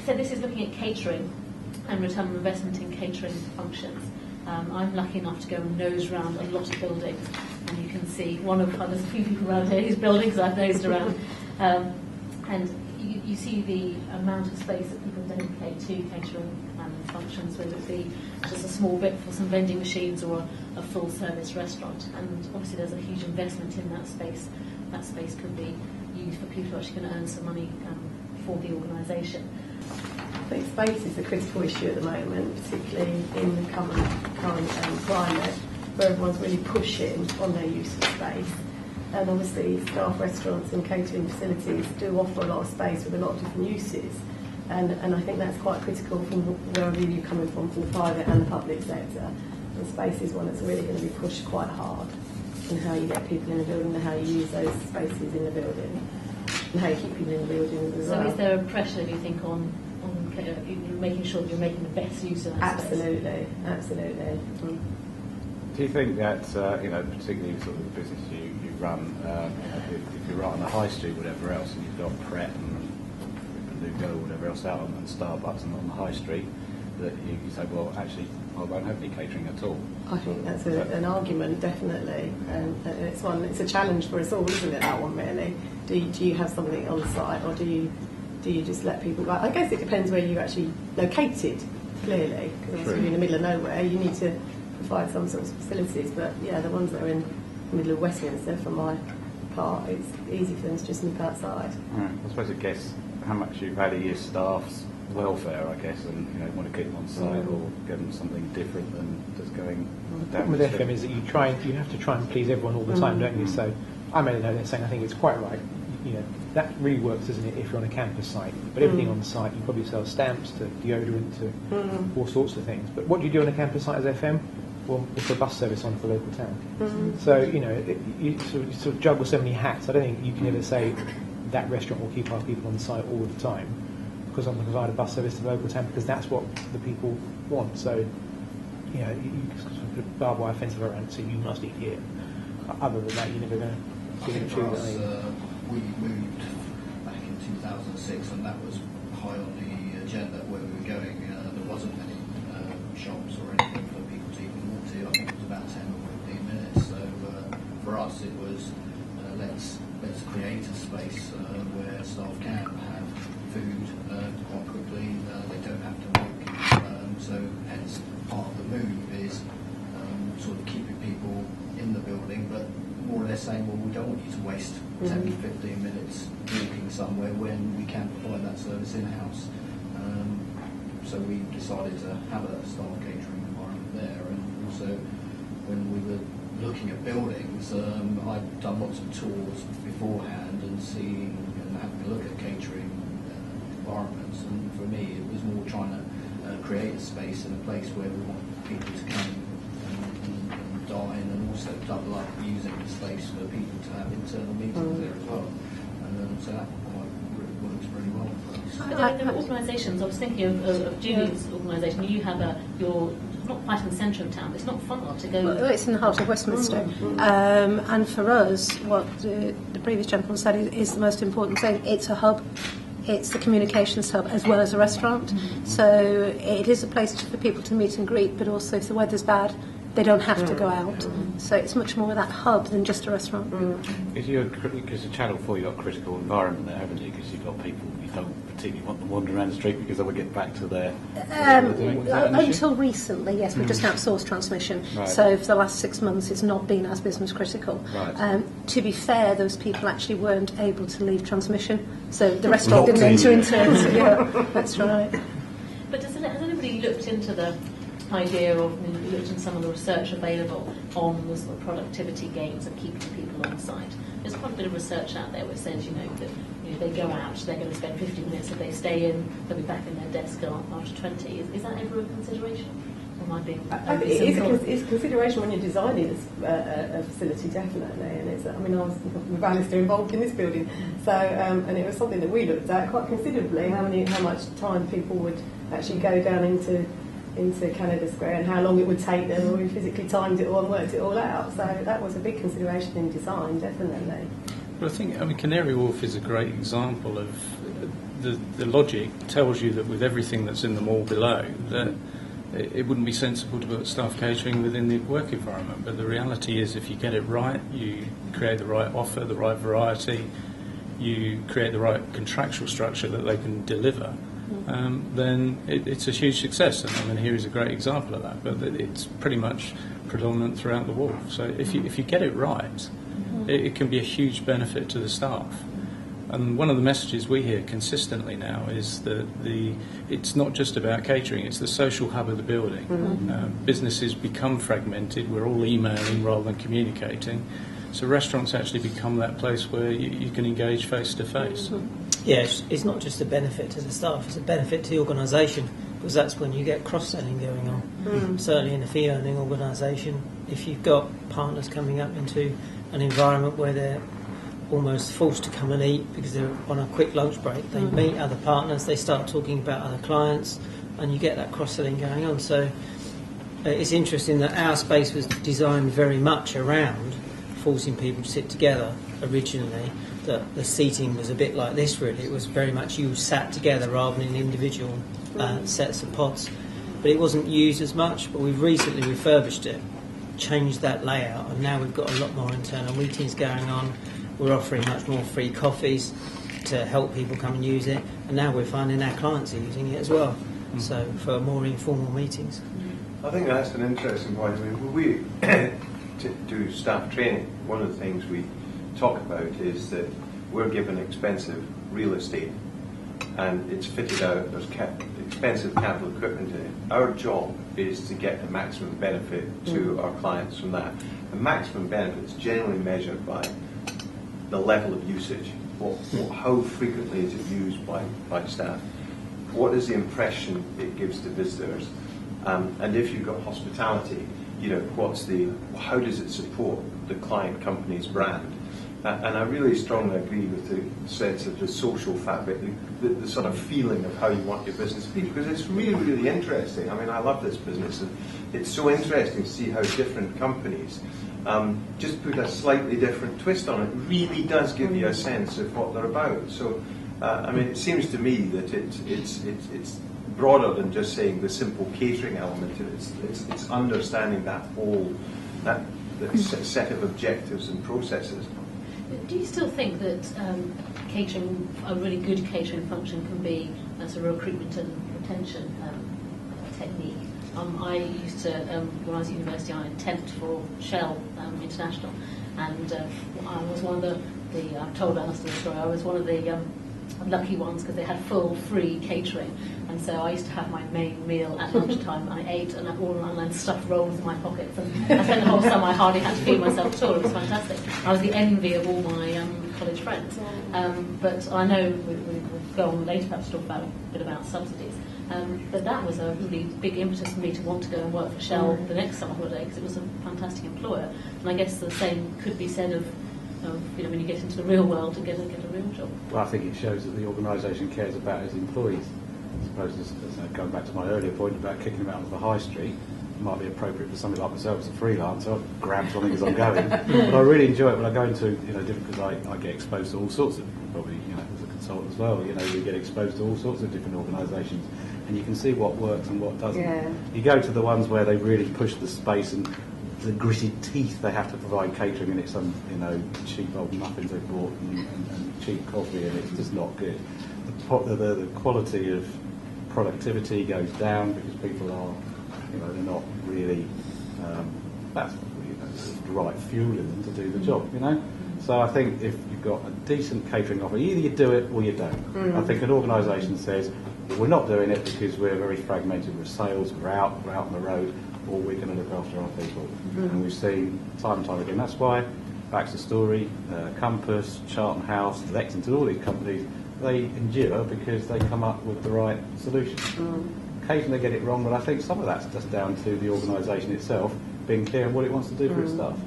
So this is looking at catering and return on investment in catering functions. I'm lucky enough to go and nose around a lot of buildings, and you can see there's a few people around here whose buildings I've nosed around, and you see the amount of space that people dedicate to catering functions, whether it be just a small bit for some vending machines or a full service restaurant. And obviously there's a huge investment in that space. That space could be used for people who are actually going to earn some money for the organisation. I think space is a critical issue at the moment, particularly in the current climate, where everyone's really pushing on their use of space. And obviously staff restaurants and catering facilities do offer a lot of space with a lot of different uses. And I think that's quite critical from wherever you're coming from the private and the public sector. And space is one that's really going to be pushed quite hard in how you get people in the building and how you use those spaces in the building and how you keep people in the building as well. So is there a pressure, do you think, on making sure that you're making the best use of that space? Absolutely. Do you think that, particularly sort of the business you run, if you're right on the high street, whatever else, and you've got Pret and Lugo, whatever else out and Starbucks and on the high street, that you say, well, actually, I won't have any catering at all? I think that's an argument, definitely. It's a challenge for us all, isn't it, that one, really? Do you have something on site, or do you just let people go? I guess it depends where you're actually located, clearly, because obviously you're in the middle of nowhere, you need to provide some sort of facilities, but yeah, the ones that are in the middle of Westminster, for my part, it's easy for them to just nip outside. Right. I suppose it guess how much you value your staff's welfare, I guess, and want to keep them on site or give them something different than just going the problem with FM is that you have to try and please everyone all the time, don't you? So I made a note there saying I think it's quite right. That really works, isn't it, if you're on a campus site? But everything on the site, you probably sell stamps to deodorant to all sorts of things. But what do you do on a campus site as FM? Well, it's a bus service on for the local town. So, you sort of juggle so many hats. I don't think you can ever say that restaurant will keep our people on site all the time because I'm going to provide a bus service to the local town because that's what the people want. So, you sort of put a barbed wire fence around so you must eat here. Other than that, you're never going to get a food. We moved back in 2006 and that was high on the agenda where we were going. There wasn't many shops or anything for people to even walk to. I think it was about 10 or 15 minutes. So for us it was let's create a space where staff can have food quite quickly. They don't have to wait. So hence part of the move is sort of keeping people in the building, but more or less saying, well, we don't want you to waste 10 to 15 minutes walking somewhere when we can provide that service in-house. So we decided to have a staff catering environment there, and also when we were looking at buildings, I'd done lots of tours beforehand and seeing and having a look at catering environments, and for me it was more trying to create a space and a place where we want people to come and dine, and also double up using the space for people to have internal meetings there as well. And so that works really well for us. But there are organisations, I was thinking of Julie's organisation, you have you're not quite in the centre of town, but it's not far to go. Well, it's in the heart of Westminster. And for us, what the previous gentleman said is the most important thing. It's a hub. It's the communications hub as well as a restaurant. So it is a place for people to meet and greet, but also if the weather's bad, they don't have to go out. So it's much more that hub than just a restaurant. Because the Channel 4, you've got critical environment there, haven't you? Because you've got people you don't particularly want them wandering around the street because they will get back to their... Until recently, yes, we've just outsourced transmission. Right. So for the last 6 months, it's not been as business critical. Right. To be fair, those people actually weren't able to leave transmission. So the restaurant didn't enter into it. So, yeah, that's right. But has anybody looked into the idea of, looked into some of the research available on the sort of productivity gains of keeping people on site? There's quite a bit of research out there which says, that they go out, they're going to spend 50 minutes. If they stay in, they'll be back in their desk after 20. Is that ever a consideration? Or am I being it's a consideration when you're designing a facility, definitely. And I was with Alistair involved in this building, so and it was something that we looked at quite considerably. How much time people would actually go down into Canada Square and how long it would take them, or we physically timed it all and worked it all out. So that was a big consideration in design, definitely. But I think Canary Wharf is a great example of the logic tells you that with everything that's in the mall below, that it wouldn't be sensible to put staff catering within the work environment. But the reality is, if you get it right, you create the right offer, the right variety, you create the right contractual structure that they can deliver, then it's a huge success. And I mean, here is a great example of that. But it's pretty much predominant throughout the Wharf. So if you get it right, it can be a huge benefit to the staff. And one of the messages we hear consistently now is that it's not just about catering, it's the social hub of the building. Businesses become fragmented, we're all emailing rather than communicating. So restaurants actually become that place where you can engage face to face. Yeah, it's not just a benefit to the staff, it's a benefit to the organisation, because that's when you get cross-selling going on. Certainly in a fee-earning organisation, if you've got partners coming up into an environment where they're almost forced to come and eat because they're on a quick lunch break, they meet other partners, they start talking about other clients, and you get that cross-selling going on. So it's interesting that our space was designed very much around forcing people to sit together originally, that the seating was a bit like this really. It was very much you sat together rather than individual sets of pods. But it wasn't used as much, but we've recently refurbished it, changed that layout, and now we've got a lot more internal meetings going on. We're offering much more free coffees to help people come and use it, and now we're finding our clients are using it as well, so for more informal meetings. I think that's an interesting point. I mean, when we do staff training, one of the things we talk about is that we're given expensive real estate and it's fitted out, there's expensive capital equipment in it. Our job is to get the maximum benefit to our clients from that. The maximum benefit is generally measured by the level of usage. How frequently is it used by staff? What is the impression it gives to visitors? And if you've got hospitality, how does it support the client company's brand? And I really strongly agree with the sense of the social fabric, the sort of feeling of how you want your business to be, because it's really, really interesting. I mean, I love this business, and it's so interesting to see how different companies just put a slightly different twist on it. It really does give you a sense of what they're about. So, I mean, it seems to me that it's broader than just saying the simple catering element. It's understanding that whole set of objectives and processes. Do you still think that catering, a really good catering function, can be as a recruitment and retention technique? I used to, when I was at university, I temped for Shell International, and I was one of I've told Alistair the story, I was one of the lucky ones because they had full free catering, and so I used to have my main meal at lunchtime. I ate and then stuffed rolls in my pockets, and I spent the whole summer I hardly had to feed myself at all. It was fantastic. I was the envy of all my college friends. But I know we'll go on later perhaps to talk about a bit about subsidies. But that was a really big impetus for me to want to go and work for Shell the next summer holiday, because it was a fantastic employer. And I guess the same could be said of when you get into the real world and get a real job. Well, I think it shows that the organisation cares about its employees. I suppose, as going back to my earlier point about kicking them out of the high street, it might be appropriate for somebody like myself as a freelancer. I'll grab something as I'm going. But I really enjoy it when I go into, different, because I get exposed to all sorts of, probably, as a consultant as well, you get exposed to all sorts of different organisations, and you can see what works and what doesn't. Yeah. You go to the ones where they really push the space and the gritted teeth they have to provide catering, and it's some cheap old muffins they bought and cheap coffee, and it's just not good. The quality of productivity goes down because people are, they're not really that's the right fuel in them to do the job, So I think if you've got a decent catering offer, either you do it or you don't. I think an organisation says, we're not doing it because we're very fragmented with sales, we're out on the road, or we're going to look after our people. And we've seen time and time again. That's why BaxterStorey, Compass, Charlton House, Lexington, all these companies, they endure because they come up with the right solution. Occasionally they get it wrong, but I think some of that's just down to the organisation itself being clear on what it wants to do for its staff.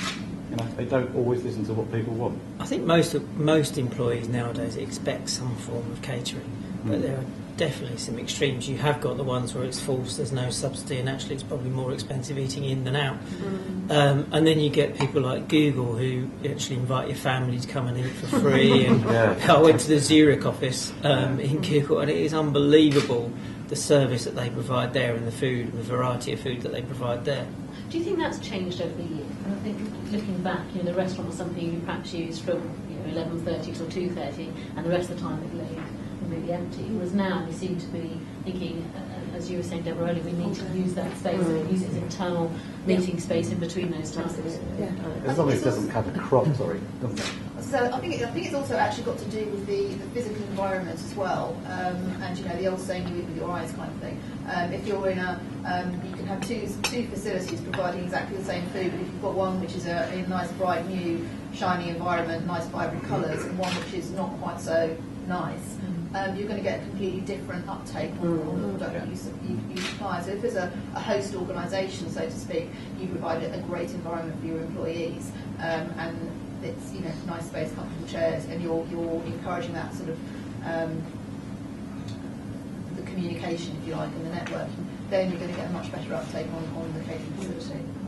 They don't always listen to what people want. I think most employees nowadays expect some form of catering, but there are definitely some extremes. You have got the ones where it's false, there's no subsidy, and actually it's probably more expensive eating in than out. And then you get people like Google who actually invite your family to come and eat for free. And I went to the Zurich office in Google, and it is unbelievable the service that they provide there, and the food, the variety of food that they provide there. Do you think that's changed over the years? And I think looking back, the restaurant was something you perhaps used from 11:30 till 2:30, and the rest of the time it lay completely empty. Whereas now we seem to be thinking, as you were saying, Deborah, earlier, we need to use that space, use it as internal meeting space in between those times. As long as it doesn't cut across, doesn't it? So I think it's also actually got to do with the physical environment as well, and the old saying, "You eat with your eyes" kind of thing. If you're in you can have two facilities providing exactly the same food, but if you've got one which is a nice, bright, new, shiny environment, nice, vibrant colours, and one which is not quite so nice, you're going to get a completely different uptake on the product you supply. So if there's a host organisation, so to speak, you provide a great environment for your employees, and it's nice space, comfortable chairs, and you're encouraging that sort of the communication, if you like, and the networking, then you're going to get a much better uptake on the catering facility.